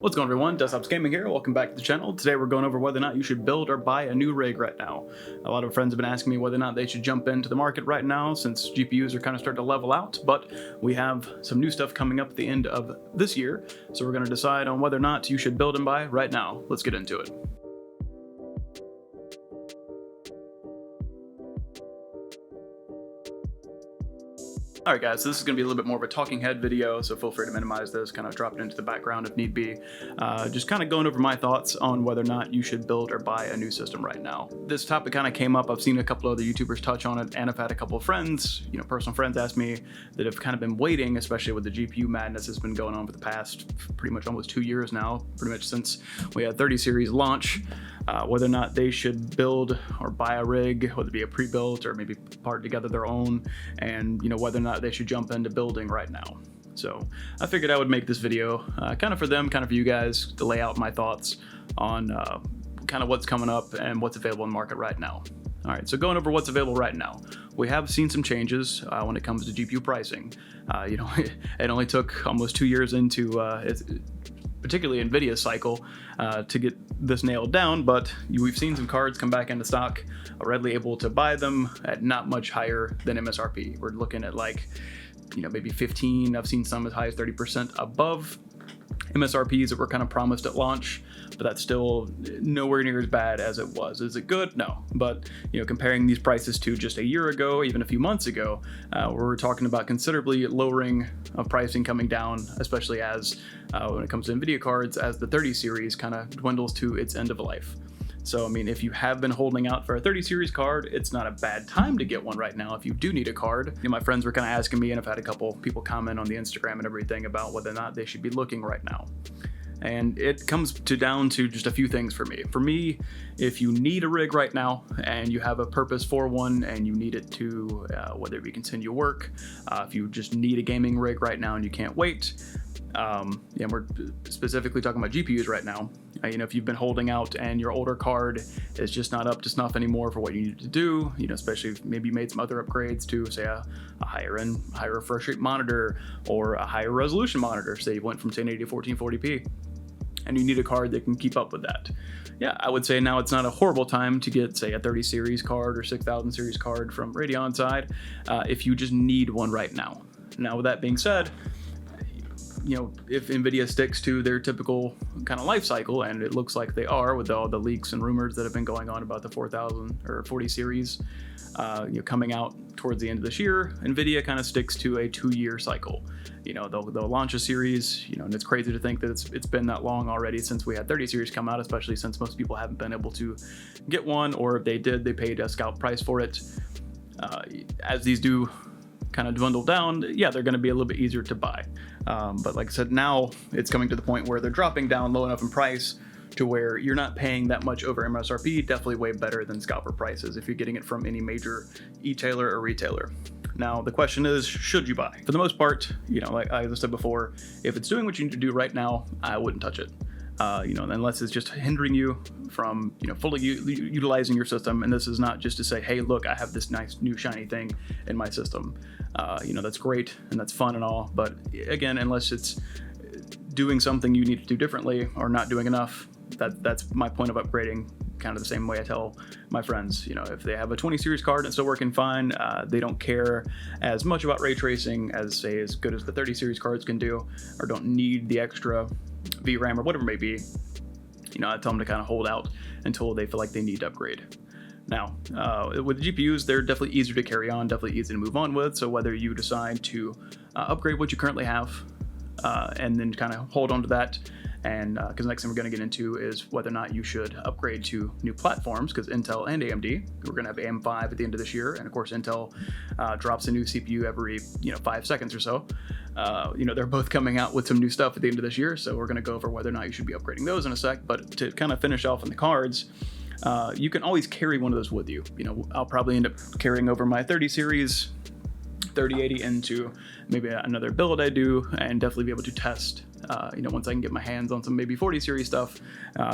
What's going on, everyone? Desktops Gaming here. Welcome back to the channel. Today we're going over whether or not you should build or buy a new rig right now. A lot of friends have been asking me whether or not they should jump into the market right now since GPUs are kind of starting to level out, but we have some new stuff coming up at the end of this year, so we're going to decide on whether or not you should build and buy right now. Let's get into it. Alright guys, so this is going to be a little bit more of a talking head video, so feel free to minimize this, kind of drop it into the background if need be. Just kind of going over my thoughts on whether or not you should build or buy a new system right now. This topic kind of came up, I've seen a couple other YouTubers touch on it, and I've had a couple of friends, personal friends ask me that have kind of been waiting, especially with the GPU madness that's been going on for the past pretty much almost 2 years now, pretty much since we had 30 series launch, whether or not they should build or buy a rig, whether it be a pre-built or maybe part together their own, and whether or not they should jump into building right now. So I figured I would make this video kind of for them, kind of for you guys, to lay out my thoughts on kind of what's coming up and what's available in the market right now. All right, so going over what's available right now, we have seen some changes when it comes to GPU pricing. It only took almost 2 years into particularly NVIDIA's cycle to get this nailed down, but we've seen some cards come back into stock, readily able to buy them at not much higher than MSRP. We're looking at maybe 15, I've seen some as high as 30% above MSRPs that were kind of promised at launch, but that's still nowhere near as bad as it was. Is it good? No. But comparing these prices to just a year ago, even a few months ago, we're talking about considerably lowering of pricing coming down, especially as when it comes to NVIDIA cards, as the 30 series kind of dwindles to its end of life. So, if you have been holding out for a 30 series card, it's not a bad time to get one right now if you do need a card. My friends were kind of asking me, and I've had a couple people comment on the Instagram and everything about whether or not they should be looking right now. And it comes down to just a few things for me. For me, if you need a rig right now and you have a purpose for one and you need it to, whether it be continue work, if you just need a gaming rig right now and you can't wait, we're specifically talking about GPUs right now. If you've been holding out and your older card is just not up to snuff anymore for what you need to do, especially if maybe you made some other upgrades to, say, a higher refresh rate monitor or a higher resolution monitor, say you went from 1080 to 1440p, and you need a card that can keep up with that. Yeah, I would say now it's not a horrible time to get, say, a 30 series card or 6000 series card from Radeon side if you just need one right now. Now, with that being said, if NVIDIA sticks to their typical kind of life cycle, and it looks like they are with all the leaks and rumors that have been going on about the 4000 or 40 series coming out towards the end of this year, NVIDIA kind of sticks to a 2-year cycle. They'll launch a series, and it's crazy to think that it's been that long already since we had 30 series come out, especially since most people haven't been able to get one, or if they did, they paid a scalp price for it. As these do kind of dwindle down, yeah, they're going to be a little bit easier to buy. But like I said, now it's coming to the point where they're dropping down low enough in price to where you're not paying that much over MSRP, definitely way better than scalper prices if you're getting it from any major e-tailer or retailer. Now, the question is, should you buy? For the most part, like I said before, if it's doing what you need to do right now, I wouldn't touch it. Unless it's just hindering you from, fully utilizing your system. And this is not just to say, hey, look, I have this nice new shiny thing in my system. That's great and that's fun and all. But again, unless it's doing something you need to do differently or not doing enough, that's my point of upgrading. Kind of the same way I tell my friends, if they have a 20 series card and it's still working fine, they don't care as much about ray tracing as good as the 30 series cards can do, or don't need the extra VRAM or whatever it may be. I tell them to kind of hold out until they feel like they need to upgrade. Now, with GPUs, they're definitely easier to carry on, definitely easy to move on with. So whether you decide to upgrade what you currently have and then kind of hold on to that, and because the next thing we're going to get into is whether or not you should upgrade to new platforms, because Intel and AMD, we're going to have AM5 at the end of this year, and of course Intel drops a new CPU every 5 seconds or so. They're both coming out with some new stuff at the end of this year, so we're going to go over whether or not you should be upgrading those in a sec. But to kind of finish off on the cards, you can always carry one of those with you. I'll probably end up carrying over my 30 series 3080 into maybe another build I do, and definitely be able to test once I can get my hands on some maybe 40 series stuff,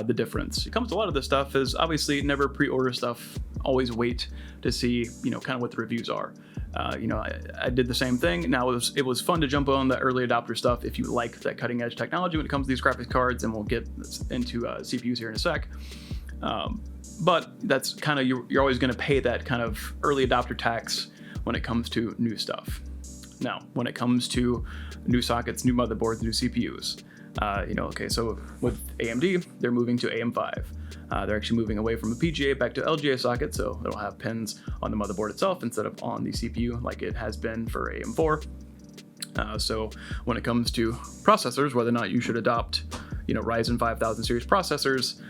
the difference. It comes to a lot of this stuff is obviously never pre-order stuff always wait to see, kind of what the reviews are. I did the same thing. Now it was fun to jump on the early adopter stuff if you like that cutting edge technology when it comes to these graphics cards, and we'll get into CPUs here in a sec. But that's kind of, you're always going to pay that kind of early adopter tax when it comes to new stuff. Now, when it comes to new sockets, new motherboards, new CPUs, okay, so with AMD, they're moving to AM5. They're actually moving away from a PGA back to LGA socket, so it'll have pins on the motherboard itself instead of on the CPU like it has been for AM4. So when it comes to processors, whether or not you should adopt, Ryzen 5000 series processors,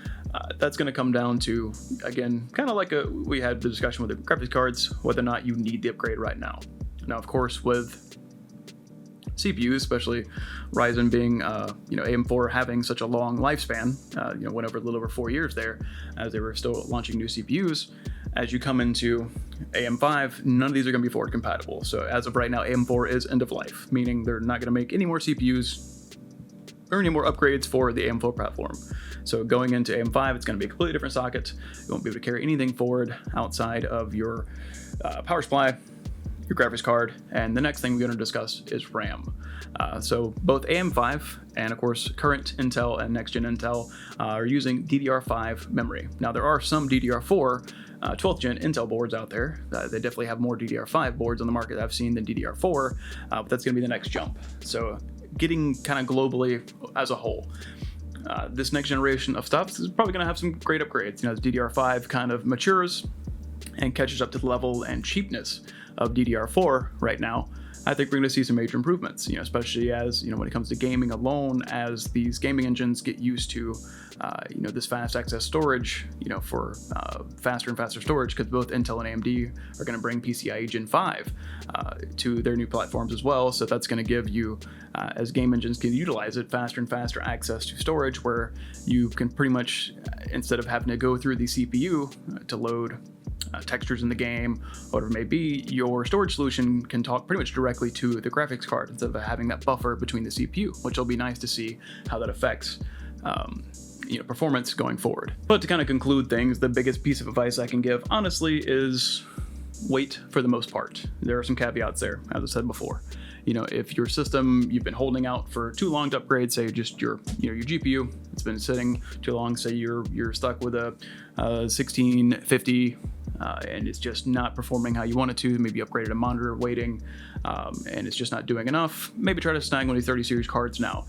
that's going to come down to, again, kind of like we had the discussion with the graphics cards, whether or not you need the upgrade right now. Now, of course, with CPUs, especially Ryzen being, AM4 having such a long lifespan, went over a little over 4 years there, as they were still launching new CPUs. As you come into AM5, none of these are going to be forward compatible. So as of right now, AM4 is end of life, meaning they're not going to make any more CPUs or any more upgrades for the AM4 platform. So going into AM5, it's going to be a completely different socket. You won't be able to carry anything forward outside of your power supply, your graphics card, and the next thing we're going to discuss is RAM. So both AM5 and, of course, current Intel and next-gen Intel are using DDR5 memory. Now, there are some DDR4 12th gen Intel boards out there. They definitely have more DDR5 boards on the market I've seen than DDR4, but that's going to be the next jump. So getting kind of globally as a whole, this next generation of stuff is probably going to have some great upgrades. As DDR5 kind of matures and catches up to the level and cheapness of DDR4 right now, I think we're going to see some major improvements, especially as, when it comes to gaming alone, as these gaming engines get used to, this fast access storage, for faster and faster storage, because both Intel and AMD are going to bring PCIe Gen 5 to their new platforms as well. So that's going to give you, as game engines can utilize it, faster and faster access to storage, where you can pretty much, instead of having to go through the CPU to load textures in the game, whatever it may be, your storage solution can talk pretty much directly to the graphics card instead of having that buffer between the CPU, which will be nice to see how that affects performance going forward. But to kind of conclude things, the biggest piece of advice I can give, honestly, is wait for the most part. There are some caveats there, as I said before. If your system, you've been holding out for too long to upgrade, say just your GPU, it's been sitting too long, say you're stuck with a 1650 and it's just not performing how you want it to, maybe upgraded a monitor waiting, and it's just not doing enough, maybe try to snag one of the 30 series cards now.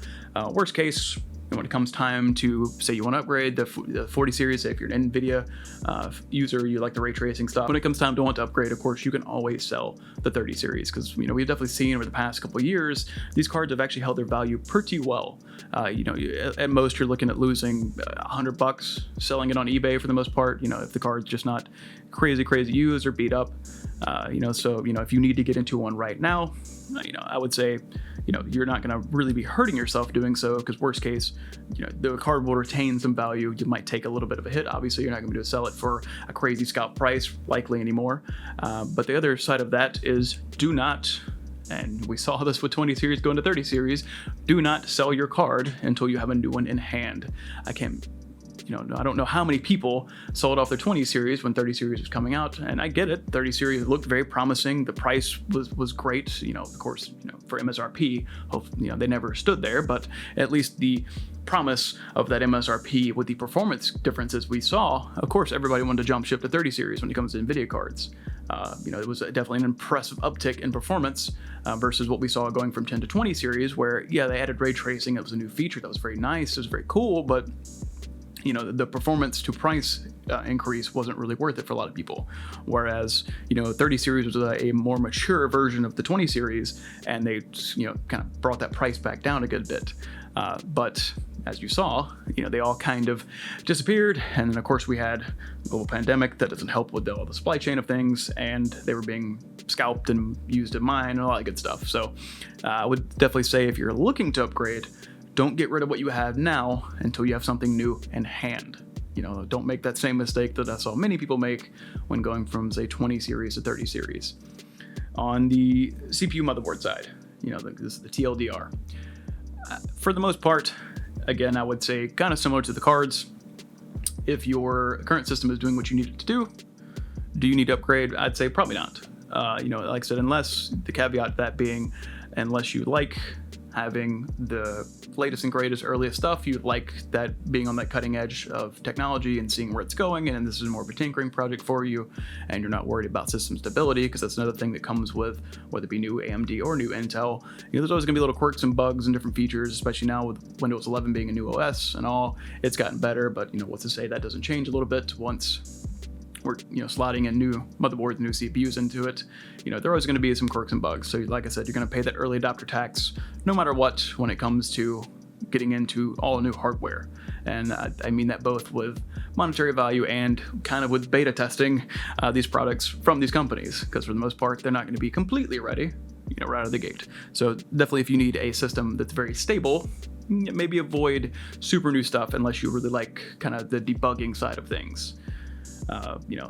Worst case, when it comes time to, say you want to upgrade the 40 series, say if you're an NVIDIA user, you like the ray tracing stuff, when it comes time to want to upgrade, of course, you can always sell the 30 series, because, we've definitely seen over the past couple of years, these cards have actually held their value pretty well. At most, you're looking at losing $100 selling it on eBay for the most part, if the card's just not crazy used or beat up. So if you need to get into one right now, I would say, you're not going to really be hurting yourself doing so, because worst case, the card will retain some value. You might take a little bit of a hit. Obviously, you're not going to be able to sell it for a crazy scalp price, likely anymore. But the other side of that is, do not, and we saw this with 20 series going to 30 series, do not sell your card until you have a new one in hand. I don't know how many people sold off their 20 series when 30 series was coming out, and I get it. 30 series looked very promising. The price was great. Of course, for MSRP, they never stood there, but at least the promise of that MSRP with the performance differences we saw, of course, everybody wanted to jump ship to 30 series when it comes to NVIDIA cards. It was definitely an impressive uptick in performance versus what we saw going from 10 to 20 series, where, they added ray tracing. It was a new feature that was very nice. It was very cool, but the performance to price increase wasn't really worth it for a lot of people. Whereas, 30 series was a more mature version of the 20 series, and they, kind of brought that price back down a good bit. But as you saw, they all kind of disappeared. And then, of course, we had a global pandemic that doesn't help with all the supply chain of things, and they were being scalped and used to mine and all that good stuff. So I would definitely say, if you're looking to upgrade, don't get rid of what you have now until you have something new in hand. Don't make that same mistake that I saw many people make when going from, say, 20 series to 30 series. On the CPU motherboard side, this is the TLDR. For the most part, again, I would say kind of similar to the cards. If your current system is doing what you need it to do, Do you need to upgrade? I'd say probably not. Like I said, unless the caveat to that being, unless you like having the latest and greatest, earliest stuff, you like that being on that cutting edge of technology and seeing where it's going, and this is more of a tinkering project for you, and you're not worried about system stability, because that's another thing that comes with whether it be new AMD or new Intel. There's always gonna be little quirks and bugs and different features, especially now with Windows 11 being a new OS and all. It's gotten better, but what's to say that doesn't change a little bit once we're slotting in new motherboards, new CPUs into it. There are always going to be some quirks and bugs. So like I said, you're going to pay that early adopter tax no matter what when it comes to getting into all new hardware. And I mean that both with monetary value and kind of with beta testing these products from these companies, because for the most part, they're not going to be completely ready, right out of the gate. So definitely, if you need a system that's very stable, maybe avoid super new stuff unless you really like kind of the debugging side of things.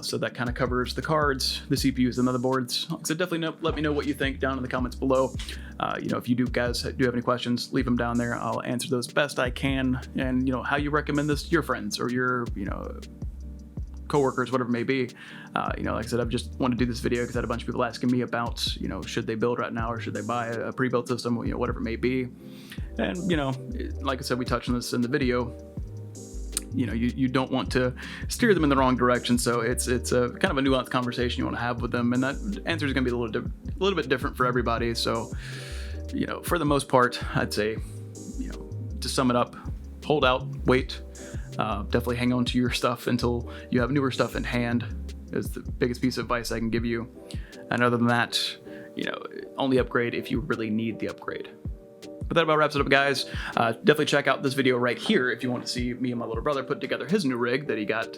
So that kind of covers the cards, the CPUs, the motherboards. So definitely let me know what you think down in the comments below. If you guys do have any questions, leave them down there. I'll answer those best I can. And how you recommend this to your friends or your coworkers, whatever it may be. Like I said, I've just wanted to do this video because I had a bunch of people asking me about, should they build right now or should they buy a pre-built system, whatever it may be. And like I said, we touched on this in the video. You don't want to steer them in the wrong direction, so it's a kind of a nuanced conversation you want to have with them, and that answer is going to be a little bit different for everybody. So, for the most part, I'd say, to sum it up, hold out, wait, definitely hang on to your stuff until you have newer stuff in hand, is the biggest piece of advice I can give you. And other than that, only upgrade if you really need the upgrade. But that about wraps it up, guys. Definitely check out this video right here if you want to see me and my little brother put together his new rig that he got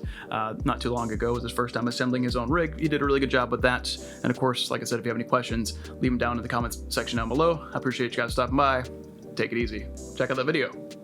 not too long ago. It was his first time assembling his own rig. He did a really good job with that. And of course, like I said, if you have any questions, leave them down in the comments section down below. I appreciate you guys stopping by. Take it easy. Check out that video.